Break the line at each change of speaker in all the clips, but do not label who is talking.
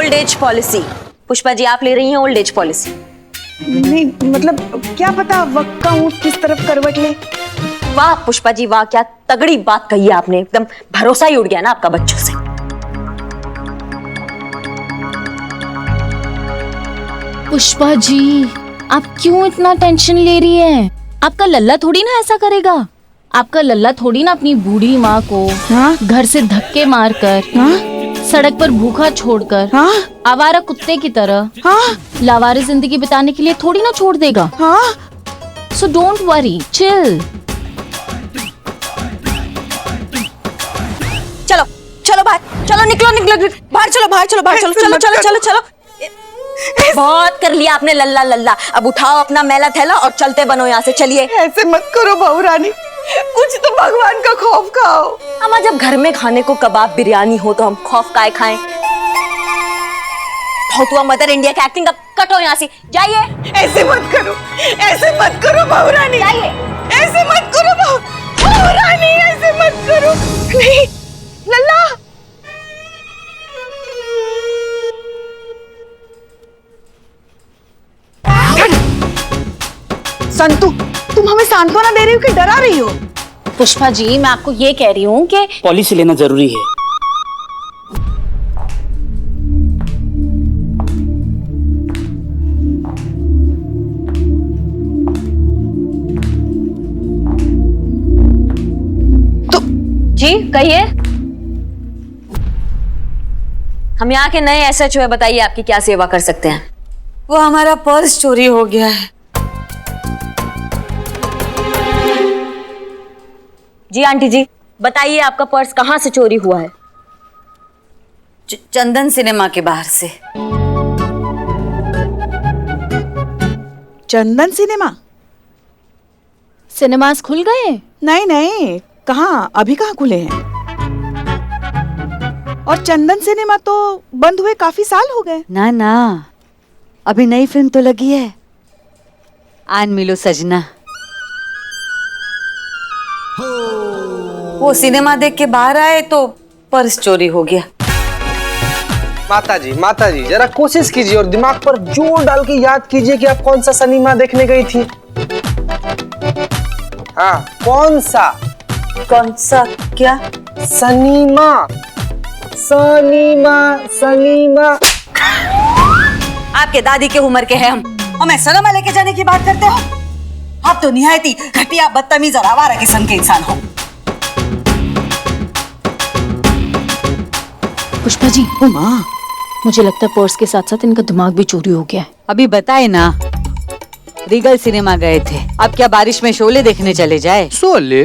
Old age policy. Pushpa ji, आप ले रही हैं ओल्ड एज पॉलिसी?
नहीं मतलब क्या पता वक्त का ऊंट किस तरफ करवट ले।
वाह पुष्पा जी वाह, क्या तगड़ी बात कही है आपने, एकदम भरोसा ही उड़ गया ना आपका बच्चों से।
पुष्पा जी, आप क्यों इतना टेंशन ले रही हैं? आपका लल्ला थोड़ी ना ऐसा करेगा। आपका लल्ला थोड़ी ना अपनी बूढ़ी माँ को घर से धक्के मारकर, सड़क पर भूखा छोड़कर, आवारा कुत्ते की तरह लावारिस जिंदगी बिताने के लिए थोड़ी ना छोड़ देगा। So don't worry, chill.
चलो चलो बाहर, चलो निकलो निकलो बाहर, चलो बाहर, चलो बाहर, चलो चलो चलो चलो चलो। बहुत कर लिया आपने लल्ला लल्ला, अब उठाओ अपना मैला थैला और चलते बनो यहाँ से, चलिए।
ऐसे मत करो बहू रानी, कुछ तो भगवान का खौफ खाओ।
अम्मा जब घर में खाने को कबाब बिरयानी हो तो हम खौफ काहे खाएं? बहुत हुआ मदर इंडिया की एक्टिंग, अब कटो यहाँ से, जाइए।
ऐसे मत करो, ऐसे मत करो बहू रानी,
जाइए।
ऐसे मत करो बहू रानी, ऐसे मत करो। नहीं लल्ला, संतु तुम हमें सांत्वना दे रही हो कि डरा रही हो?
पुष्पा जी, मैं आपको ये कह रही हूँ कि
पॉलिसी लेना जरूरी है।
तो जी कहिए। हम यहाँ के नए एसएचओ है, बताइए आपकी क्या सेवा कर सकते हैं?
वो हमारा पर्स चोरी हो गया है।
जी आंटी जी बताइए, आपका पर्स कहाँ से चोरी हुआ है?
चंदन सिनेमा के बाहर से।
चंदन सिनेमा?
सिनेमास खुल गए?
नहीं नहीं, कहाँ, अभी कहाँ खुले हैं। और चंदन सिनेमा तो बंद हुए काफी साल हो गए।
ना ना, अभी नई फिल्म तो लगी है, आन मिलो सजना। वो सिनेमा देख के बाहर आए तो पर्स चोरी हो गया।
माता जी जरा कोशिश कीजिए और दिमाग पर जोर डाल के याद कीजिए कि आप कौन सा सिनेमा देखने गई थी। हाँ कौन सा
क्या?
सनीमा सनीमा सनीमा।
आपके दादी के उम्र के हैं हम, हमें सिनेमा लेके जाने की बात करते हो? आप तो निहायत ही घटिया, बदतमीज और आवारा किस्म के इंसान हो।
पुष्पा जी, ओ माँ, मुझे लगता है पर्स के साथ साथ इनका दिमाग भी चोरी हो गया है।
अभी बताए ना, रीगल सिनेमा गए थे, अब क्या बारिश में शोले देखने चले जाए?
शोले?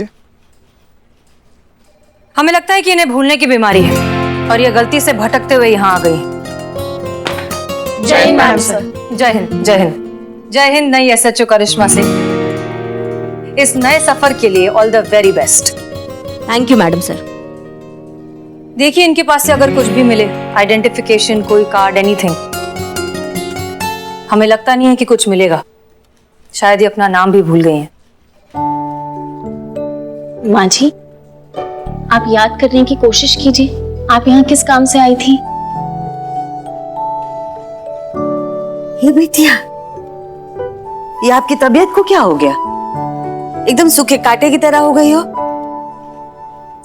हमें लगता है कि इन्हें भूलने की बीमारी है और ये गलती से भटकते हुए यहाँ आ गई।
जय हिंद मैम सर।
जय हिंद, जय हिंद, जय हिंद नई एसएचओ करिश्मा से। इस नए सफर के लिए all the very best.
Thank you madam sir.
देखिए इनके पास से अगर कुछ भी मिले, आइडेंटिफिकेशन, कोई कार्ड, एनीथिंग, हमें लगता नहीं है कि कुछ मिलेगा। शायद ये अपना नाम भी भूल गई हैं।
माँ जी, आप याद करने की कोशिश कीजिए, आप यहाँ किस काम से आई थी?
ये बिटिया, ये आपकी तबीयत को क्या हो गया? एकदम सूखे कांटे की तरह हो गई हो।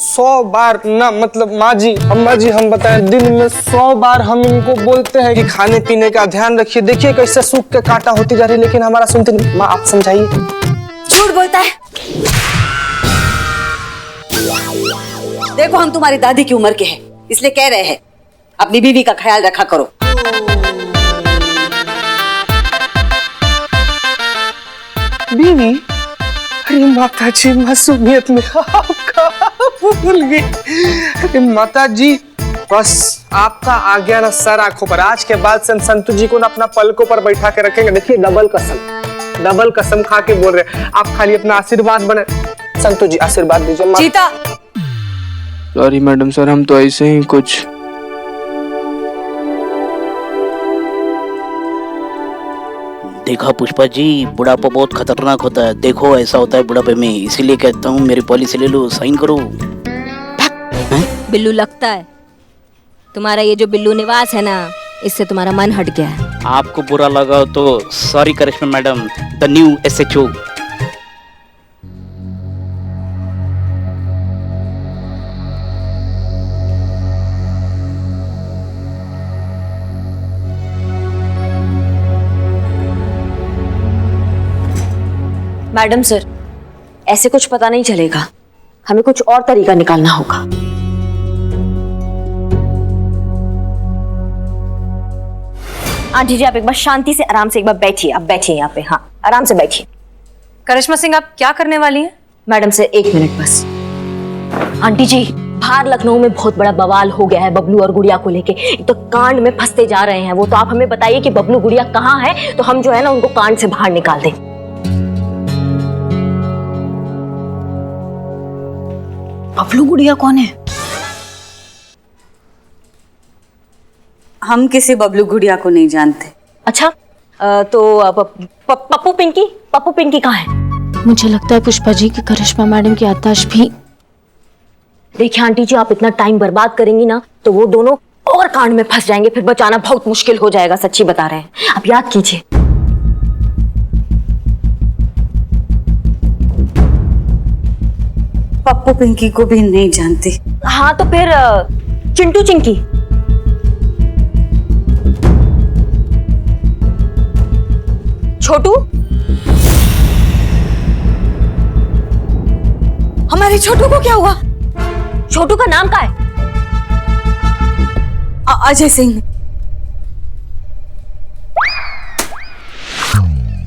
100 बार ना, मतलब माँ जी, अम्मा जी, हम बताएं दिन में 100 बार हम इनको बोलते हैं कि खाने पीने का ध्यान रखिए। देखिए कैसे सूख के कांटा होती जा रही है, लेकिन हमारा सुनते नहीं। माँ आप समझाइए।
झूठ बोलता है। देखो हम तुम्हारी दादी की उम्र के हैं, इसलिए कह रहे हैं अपनी बीवी का ख्याल रखा करो।
बीवी? अरे माता जी, मासूमियत में आपका भूल गई। अरे माता जी, बस आपका आ गया ना सर आंखों पर। आज के बाद से संतु जी को ना अपना पलकों पर बैठा के रखेंगे। देखिए डबल कसम खा के बोल रहे हैं। आप खाली अपना आशीर्वाद बने। संतु जी आशीर्वाद दीजिए।
चीता,
सॉरी मैडम सर, हम तो ऐसे ही कुछ।
देखा पुष्पा जी, बुढ़ापा बहुत खतरनाक होता है। देखो ऐसा होता है बुढ़ापे में, इसीलिए कहता हूँ मेरी पॉलिसी ले लो, साइन करो।
बिल्लू लगता है तुम्हारा ये जो बिल्लू निवास है ना, इससे तुम्हारा मन हट गया है।
आपको बुरा लगा तो sorry Karishma madam, the new SHO।
Madam sir, ऐसे कुछ पता नहीं चलेगा, हमें कुछ और तरीका निकालना होगा। आंटी जी, आप एक बार शांति से आराम से एक बार बैठिए। आप बैठिए यहाँ पे, हाँ आराम से बैठिए।
करिश्मा सिंह, आप क्या करने वाली हैं?
मैडम सर 1 मिनट बस। आंटी जी, बाहर लखनऊ में बहुत बड़ा बवाल हो गया है बबलू और गुड़िया को लेके। एक तो कांड में फंसते जा रहे हैं वो, तो आप हमें बताइए कि बबलू गुड़िया कहाँ है, तो हम जो है ना उनको कांड से बाहर निकाल दें। बबलू गुड़िया कौन है?
हम किसी बबलू गुड़िया को नहीं जानते।
अच्छा, तो पप्पू पिंकी कहाँ है?
मुझे लगता है पुष्पा जी की करिश्मा मैडम की याददाश्त भी।
देखिए आंटी जी, आप इतना टाइम बर्बाद करेंगी ना तो वो दोनों और कांड में फंस जाएंगे, फिर बचाना बहुत मुश्किल हो जाएगा। सच्ची बता रहे हैं, आप याद कीजिए।
पप्पू पिंकी को भी नहीं जानती।
हाँ तो फिर चिंटू चिंकी। छोटू, हमारे छोटू को क्या हुआ? छोटू का नाम क्या है?
अजय सिंह।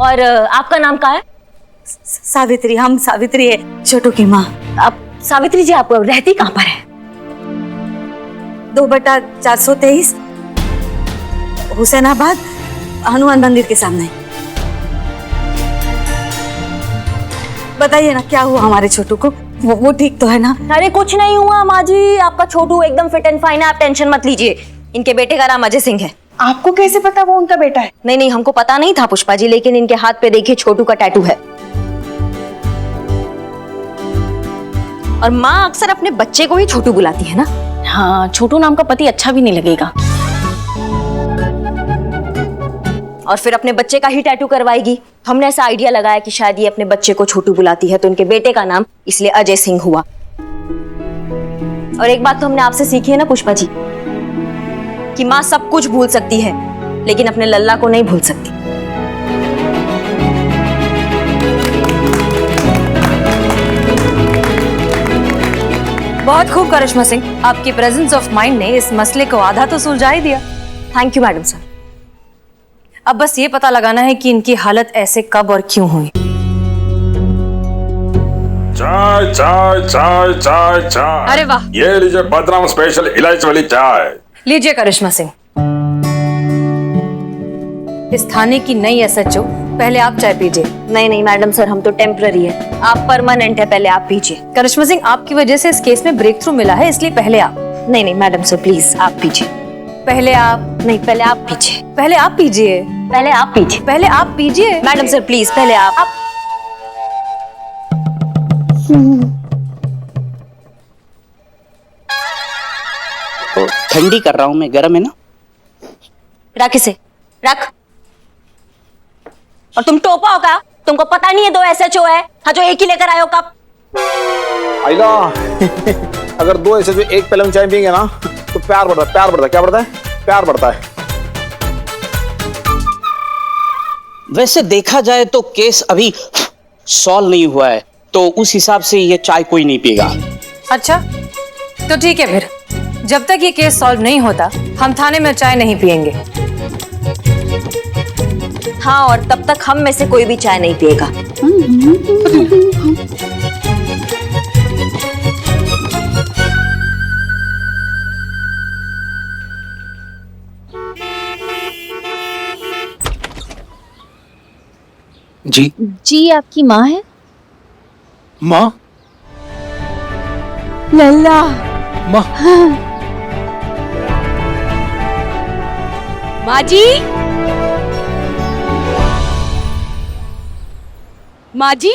और आपका नाम क्या है?
सावित्री। हम सावित्री है, छोटू की माँ।
आप सावित्री जी, आप रहती कहाँ पर है?
2/423 हुसैनाबाद, हनुमान मंदिर के सामने। बताइए ना क्या हुआ हमारे छोटू को? वो ठीक तो है ना?
अरे कुछ नहीं हुआ माँ जी, आपका छोटू एकदम फिट एंड फाइन है, आप टेंशन मत लीजिए। इनके बेटे का नाम अजय सिंह है।
आपको कैसे पता वो उनका बेटा है?
नहीं, हमको पता नहीं था पुष्पा जी, लेकिन इनके हाथ पे देखिए छोटू का टैटू है। और माँ अक्सर अपने बच्चे को ही छोटू बुलाती है ना।
हाँ, छोटू नाम का पति अच्छा भी नहीं लगेगा।
और फिर अपने बच्चे का ही टैटू करवाएगी। हमने ऐसा आइडिया लगाया कि शायद ये अपने बच्चे को छोटू बुलाती है, तो इनके बेटे का नाम इसलिए अजय सिंह हुआ। और एक बात तो हमने आपसे सीखी है ना पुष्पा जी, कि माँ सब कुछ भूल सकती है लेकिन अपने लल्ला को नहीं भूल सकती।
बहुत खूब करिश्मा सिंह, आपकी प्रेजेंस ऑफ माइंड ने इस मसले को आधा तो सुलझा ही दिया।
Thank you madam sir.
अब बस ये पता लगाना है कि इनकी हालत ऐसे कब और क्यों हुई।
चाय चाय चाय चाय चाय।
अरे वाह।
ये लीजिए बदनाम स्पेशल इलायची वाली चाय।
लीजिए करिश्मा सिंह, इस थाने की नई SHO, पहले आप चाय पीजिए।
नहीं मैडम सर, हम तो टेम्पररी है, आप परमानेंट है, पहले आप पीजिए।
करिश्मा सिंह, आपकी वजह से इस केस में ब्रेक थ्रू मिला है, इसलिए पहले आप।
नहीं मैडम सर, प्लीज आप पीजिए।
पहले आप।
नहीं, पहले आप पीजिए।
पहले आप पीजिए।
पहले आप पीजिए।
पहले आप पीजिए।
मैडम सर प्लीज, पहले आप।
तो ठंडी कर रहा हूँ मैं, गर्म है ना।
रख इसे, रख। और तुम टोपा हो क्या? तुमको पता नहीं है 2 SHO है? हाँ, जो एक ही लेकर आए हो कब?
आइला अगर 2 ऐसे जो एक पहले में चाय पियेंगे ना तो प्यार बढ़ता है। प्यार बढ़ता है, क्या बढ़ता है? प्यार बढ़ता है।
वैसे देखा जाए तो केस अभी सॉल्व नहीं हुआ है, तो उस हिसाब से ये चाय कोई नहीं पिएगा।
अच्छा तो ठीक है, फिर जब तक ये केस सॉल्व नहीं होता हम थाने में चाय नहीं पियेंगे।
हाँ, और तब तक हम में से कोई भी चाय नहीं पिएगा।
जी
जी, आपकी माँ है?
माँ?
लल्ला।
माँ?
माँ जी, माँ जी,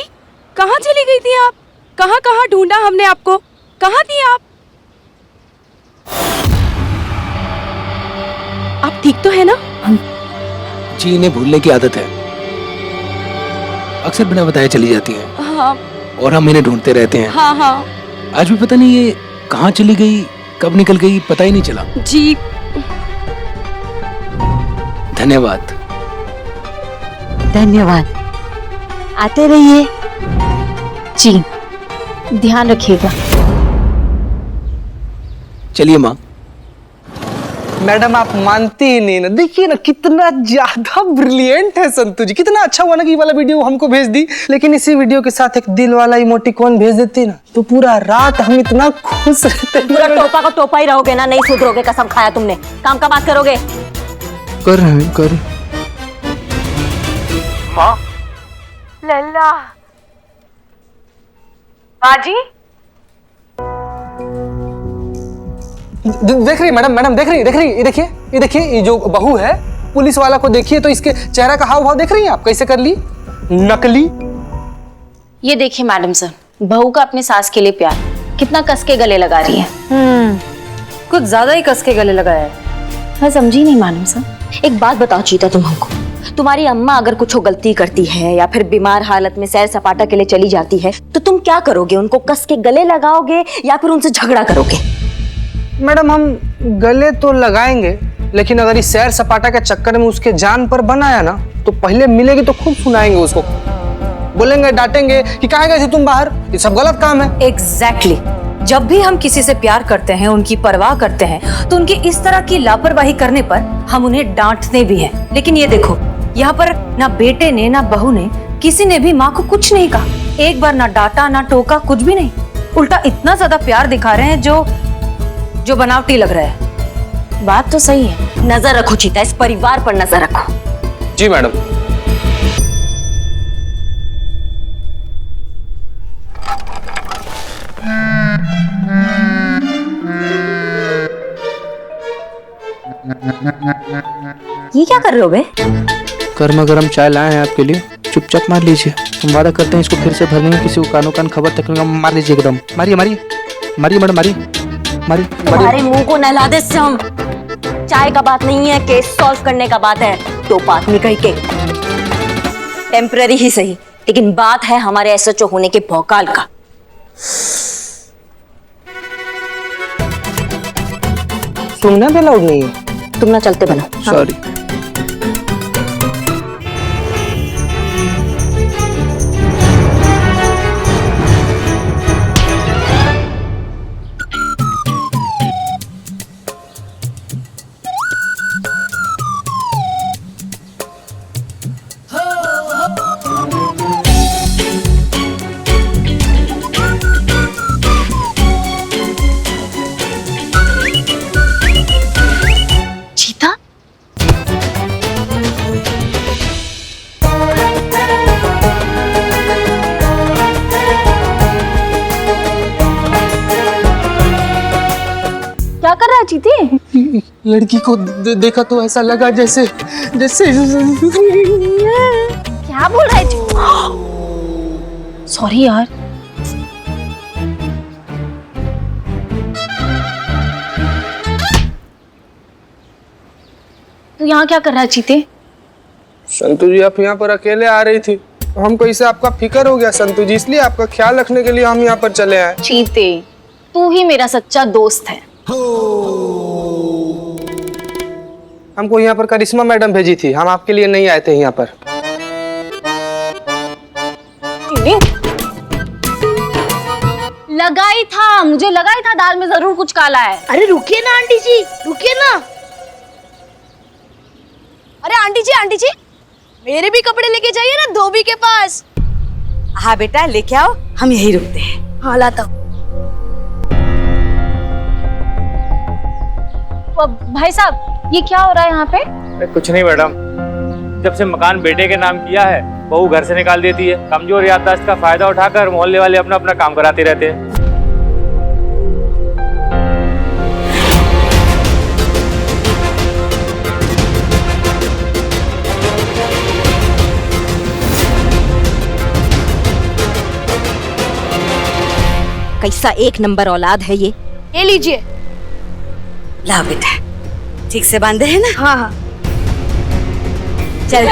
कहाँ चली गई थी आप? कहाँ कहाँ ढूंढा हमने आपको, कहाँ थी आप? आप ठीक तो है ना?
जी इन्हें भूलने की आदत है, अक्सर बिना बताए चली जाती हैं
हाँ
और हम इन्हें ढूंढते रहते हैं।
हाँ हाँ
आज भी पता नहीं ये कहाँ चली गई, कब निकल गई, पता ही नहीं चला।
जी।
धन्यवाद।
धन्यवाद, आते रहिए।
जी ध्यान रखिएगा।
चलिए माँ।
मैडम आप मानती ही नहीं ना, देखिए ना कितना ज्यादा ब्रिलियंट है संतू जी। कितना अच्छा हुआ ना कि ये वाला वीडियो हमको भेज दी, लेकिन इसी वीडियो के साथ एक दिल वाला इमोटिकॉन भेज देती ना तो पूरा रात हम इतना खुश रहते।
पूरा टोपा का टोपा ही रहोगे ना, नहीं सुधरोगे। कसम खाया तुमने, काम का बात करोगे।
कर रहे हैं कर।
माँ लल्ला बाजी
देख रही मैडम देख रही ये देखिए ये जो बहू है पुलिस वाला को देखिए तो इसके चेहरा का हाव भाव देख रही हैं आप, कैसे कर ली नकली।
ये देखिए मैडम सर, बहू का अपने सास के लिए प्यार कितना कस के गले लगा रही है।
कुछ ज्यादा ही कस के गले लगाया है।
मैं समझी नहीं मैडम सर।
एक बात बताओ चीता, तुम हमको, तुम्हारी अम्मा अगर कुछ गलती करती है या फिर बीमार हालत में सैर सपाटा के लिए चली जाती है तो तुम क्या करोगे? उनको कस के गले लगाओगे या फिर उनसे झगड़ा करोगे?
मैडम हम गले तो लगाएंगे, लेकिन अगर इस सैर सपाटा के चक्कर में उसके जान पर बनाया ना तो पहले मिलेगी तो खूब सुनाएंगे उसको, बोलेंगे डांटेंगे कि कहाँ गए थे तुम बाहर, ये सब गलत काम है।
एग्जैक्टली। जब भी हम किसी से प्यार करते हैं, उनकी परवाह करते हैं, तो उनकी इस तरह की लापरवाही करने पर हम उन्हें डांटते भी हैं। लेकिन ये देखो, यहाँ पर ना बेटे ने ना बहू ने किसी ने भी माँ को कुछ नहीं कहा, एक बार ना डांटा ना टोका, कुछ भी नहीं। उल्टा इतना ज्यादा प्यार दिखा रहे हैं जो बनावटी लग रहा है।
बात तो सही है।
नजर रखो चीता, इस परिवार पर नजर रखो।
जी मैडम।
ये क्या कर रहे हो बे?
गर्मा गर्म चाय लाए हैं आपके लिए, चुपचाप मार लीजिए। हम वादा करते हैं इसको फिर से भरने में किसी को कानों कान खबर तक नहीं। मार लीजिए एकदम, मारिए मारिए मारिए मैडम, मारिए मारिए।
तुम्हारे मुंह को नहला दे हम। चाय का बात नहीं है, केस सॉल्व करने का बात है। तो बात निकल के टेम्पररी ही सही, लेकिन बात है हमारे एसएचओ होने के भौकाल का।
सुनना भी अलाउड नहीं है।
तुम ना चलते बनो।
सॉरी।
चीता क्या कर रहा है चीते?
लड़की को देखा तो ऐसा लगा जैसे जैसे
क्या बोल रहा है? सॉरी यार। तू यहाँ क्या कर रहा है चीते?
संतू जी आप यहाँ पर अकेले आ रही थी, हमको इससे आपका फिक्र हो गया संतू जी, इसलिए आपका ख्याल रखने के लिए हम यहाँ पर चले आए।
चीते तू ही मेरा सच्चा दोस्त है।
हमको यहाँ पर करिश्मा मैडम भेजी थी, हम आपके लिए नहीं आए थे यहाँ पर।
लगाई था, मुझे लगाई था दाल में जरूर कुछ काला है।
अरे रुकिए ना आंटी जी, रुकिए ना। अरे आंटी जी मेरे भी कपड़े लेके जाइए ना धोबी के पास।
हाँ बेटा लेके आओ, हम यही रुकते हैं।
हाँ लाता हूँ।
भाई साहब ये क्या हो रहा है यहाँ पे?
कुछ नहीं मैडम, जब से मकान बेटे के नाम किया है बहू घर से निकाल देती है। कमजोर याददाश्त का फायदा उठाकर मोहल्ले वाले अपना अपना काम कराते रहते हैं।
कैसा एक नंबर औलाद है ये।
ये लीजिए।
ला बेटा, ठीक से बांधे हैं ना?
हाँ हाँ।
चल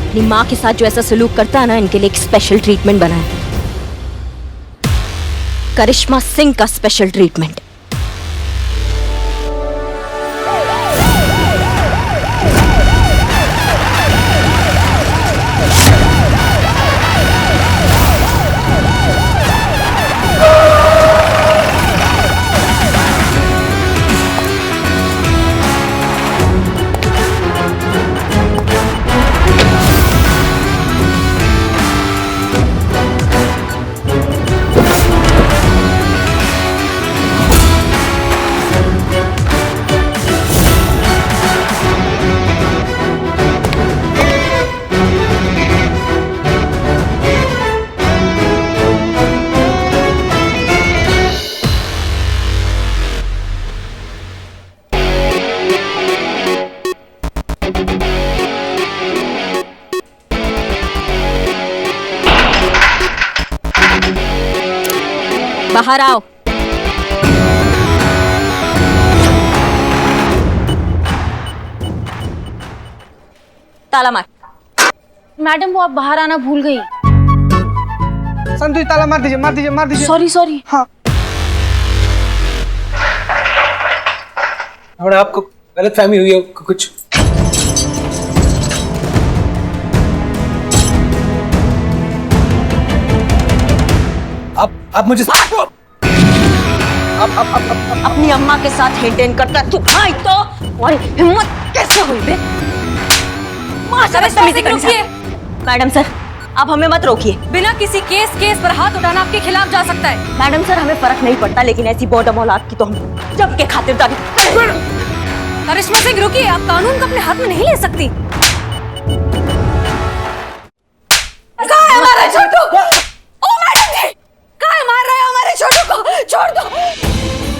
अपनी माँ के साथ जो ऐसा सलूक करता है ना, इनके लिए एक स्पेशल ट्रीटमेंट बना है, करिश्मा सिंह का स्पेशल ट्रीटमेंट। बाहर आओ। ताला मार।
मैडम वो आप बाहर आना भूल गई।
संतु ताला मार दीजिए, मार दीजिए, मार दीजिए।
Sorry sorry.
हाँ।
और आपको गलत फहमी हुई है कुछ? आप मुझे
अपनी अम्मा के साथ हेडेन करता तू भाई तो, और हिम्मत कैसे हुई बे?
रुकिए
मैडम सर, आप हमें मत रोकिए।
बिना किसी केस पर हाथ उठाना आपके खिलाफ जा सकता है।
मैडम सर, हमें फर्क नहीं पड़ता, लेकिन ऐसी बॉडम औलाद की तो हम जब के खातिरदारी।
करिश्मा सिंह रुकिए, आप कानून को अपने हाथ में नहीं ले सकती। कहाँ है हमारा छोटू? ओ मैडम जी, कहाँ मार रहे हो हमारे छोटू को? छोड़ दो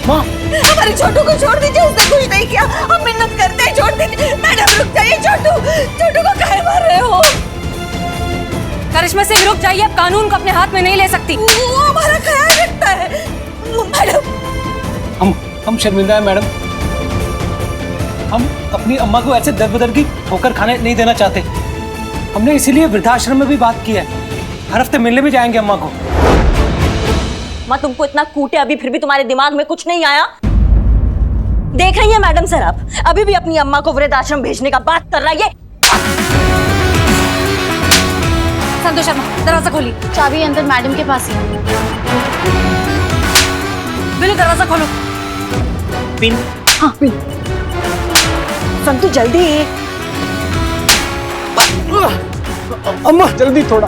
माँ,
हमारे छोटू को छोड़ दीजिए, उसने कुछ नहीं किया, हम मिन्नत करते हैं, छोड़ दीजिए। मैडम रुक जाइए, छोटू को काहे मार रहे हो? करिश्मा सिंह रुक जाइए, आप कानून को अपने हाथ में नहीं ले सकती। वो हमारा ख्याल रखता है। मैडम
हम शर्मिंदा हैं मैडम। हम अपनी अम्मा को ऐसे दर बदर की ठोकर खाने नहीं देना चाहते। हमने इसीलिए वृद्धाश्रम में भी बात की है, हर हफ्ते मिलने भी जाएंगे अम्मा को।
माँ तुमको इतना कूटे, अभी फिर भी तुम्हारे दिमाग में कुछ नहीं आया? देख रही है मैडम सर, आप अभी भी अपनी अम्मा को वृद्धाश्रम भेजने का बात कर रहा है।
संतोष शर्मा, दरवाजा खोली।
चाबी अंदर मैडम के पास ही।
बिल्लू दरवाजा खोलो।
पिन।
हाँ पिन। संतु जल्दी।
अम्मा जल्दी थोड़ा।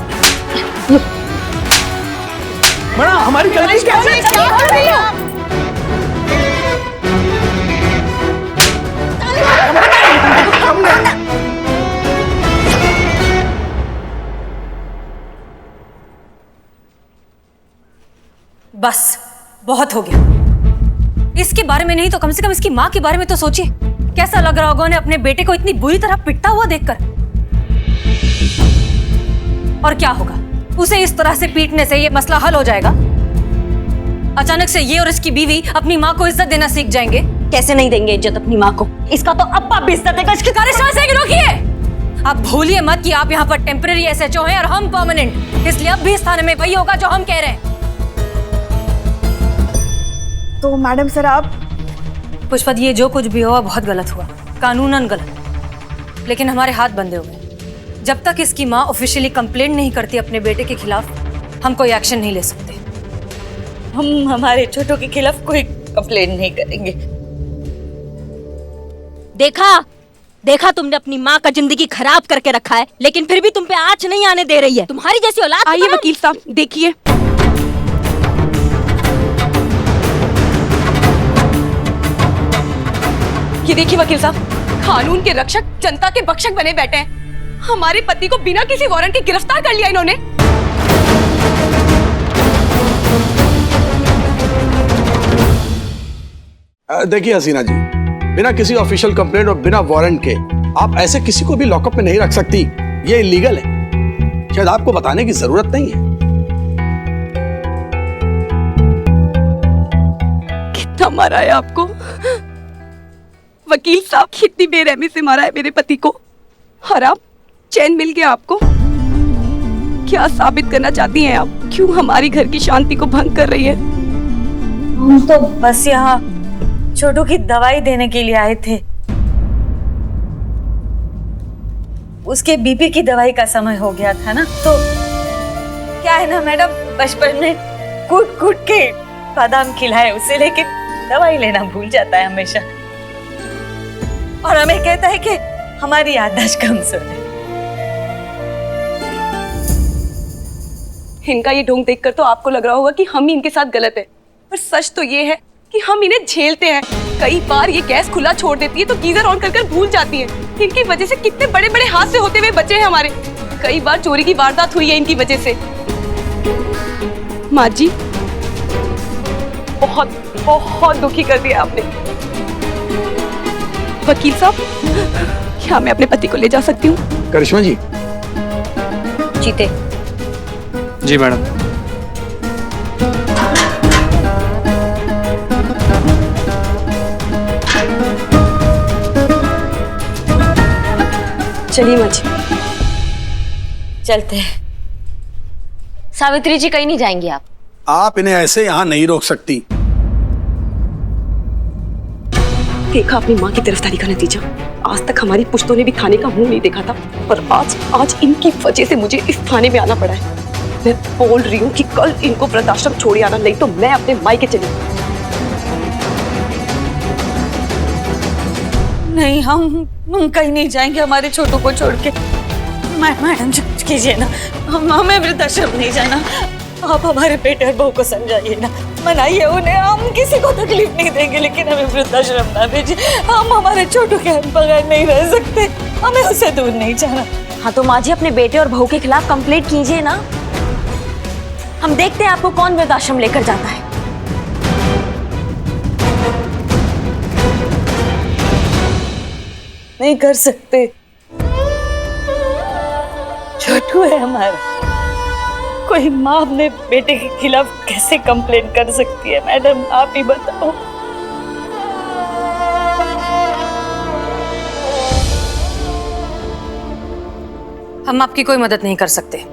बड़ा हमारी गलती क्या कर रही है?
बस बहुत हो गया। इसके बारे में नहीं तो कम से कम इसकी माँ के बारे में तो सोचिए। कैसा लग रहा होगा उन्हें अपने बेटे को इतनी बुरी तरह पिटता हुआ देखकर। और क्या होगा, उसे इस तरह से पीटने से ये मसला हल हो जाएगा? अचानक से ये और इसकी बीवी अपनी माँ को इज्जत देना सीख जाएंगे।
कैसे नहीं देंगे इज्जत अपनी माँ को? इसका तो अब्बा भी इज्जत देगा। इसकी
करिश्मा सिंह रुकिए, आप भूलिए मत कि आप यहाँ पर टेम्परेरी SHO हैं और हम परमानेंट, इसलिए अब भी इस थाने में वही होगा जो हम कह रहे हैं।
तो मैडम सर आप
पुष्पा, ये जो कुछ भी हुआ बहुत गलत हुआ, कानूनन गलत, लेकिन हमारे हाथ बंधे हुए। जब तक इसकी माँ ऑफिशियली कंप्लेंट नहीं करती अपने बेटे के खिलाफ, हम कोई एक्शन नहीं ले सकते।
हम हमारे छोटों के खिलाफ कोई कंप्लेंट नहीं करेंगे।
देखा तुमने अपनी माँ का जिंदगी खराब करके रखा है, लेकिन फिर भी तुम पे आँच नहीं आने दे रही है। तुम्हारी जैसी औलाद।
आइए वकील साहब, देखिए ये देखिए वकील साहब, कानून के रक्षक जनता के भक्षक बने बैठे हैं। हमारे पति को बिना किसी वारंट के गिरफ्तार कर लिया इन्होंने।
देखिए हसीना जी, बिना किसी ऑफिशियल कंप्लेंट और बिना वारंट के आप ऐसे किसी को भी लॉकअप में नहीं रख सकती। ये इलीगल है। शायद आपको बताने की जरूरत नहीं है।
मारा है आपको? वकील साहब, कितनी बेरहमी से मारा है मेरे पति को। हराम, चैन मिल गया आपको? क्या साबित करना चाहती हैं आप? क्यों हमारी घर की शांति को भंग कर रही है?
हम तो बस यहाँ छोटू की दवाई देने के लिए आए थे। उसके बीपी की दवाई का समय हो गया था ना, तो क्या है ना मैडम, बचपन में कूट कूट के बादाम खिलाए उसे, लेकिन दवाई लेना भूल जाता है हमेशा, और हमें कहता है कि हमारी याददाश्त कमजोर है।
इनका ये ढोंग देखकर तो आपको लग रहा होगा कि हम ही इनके साथ गलत है, पर सच तो ये है कि हम इन्हें झेलते हैं। कई बार ये गैस खुला छोड़ देती है तो गीजर ऑन कर भूल जाती है। इनकी वजह से कितने बड़े बड़े हादसे होते हुए बचे हैं हमारे। कई बार चोरी की वारदात हुई है इनकी वजह से। माँ जी, बहुत बहुत दुखी कर दिया आपने। वकील साहब, क्या मैं अपने पति को ले जा सकती हूँ?
करिश्मा जी।
जीते।
जी मैडम।
चलिए माँ जी,
चलते हैं।
सावित्री जी, कहीं नहीं जाएंगी आप?
आप इन्हें ऐसे यहाँ नहीं रोक सकती।
देखा अपनी माँ की गिरफ्तारी का नतीजा। आज तक हमारी पुश्तों ने भी थाने का मुंह नहीं देखा था, पर आज इनकी वजह से मुझे इस थाने में आना पड़ा है। मैं बोल रही हूँ कि कल इनको वृद्धाश्रम छोड़ आना, नहीं तो मैं अपने मायके चली।
नहीं, हम कहीं नहीं जाएंगे हमारे छोटू को छोड़ के। मैडम चुप कीजिए ना, हमें वृद्धाश्रम नहीं जाना। आप हमारे बेटे और बहू को समझाइए ना, मनाइए उन्हें। हम किसी को तकलीफ नहीं देंगे, लेकिन हमें वृद्धाश्रम ना भेजिए। हम हमारे छोटू के बगैर नहीं रह सकते, हमें उसे दूर नहीं जाना।
हाँ तो माँ जी, अपने बेटे और बहू के खिलाफ कंप्लेंट कीजिए ना। हम देखते हैं आपको कौन वृद्धाश्रम लेकर जाता है।
नहीं कर सकते, छोटू है हमारा। कोई माँ अपने बेटे के खिलाफ कैसे कंप्लेन कर सकती है? मैडम आप ही बताओ।
हम आपकी कोई मदद नहीं कर सकते।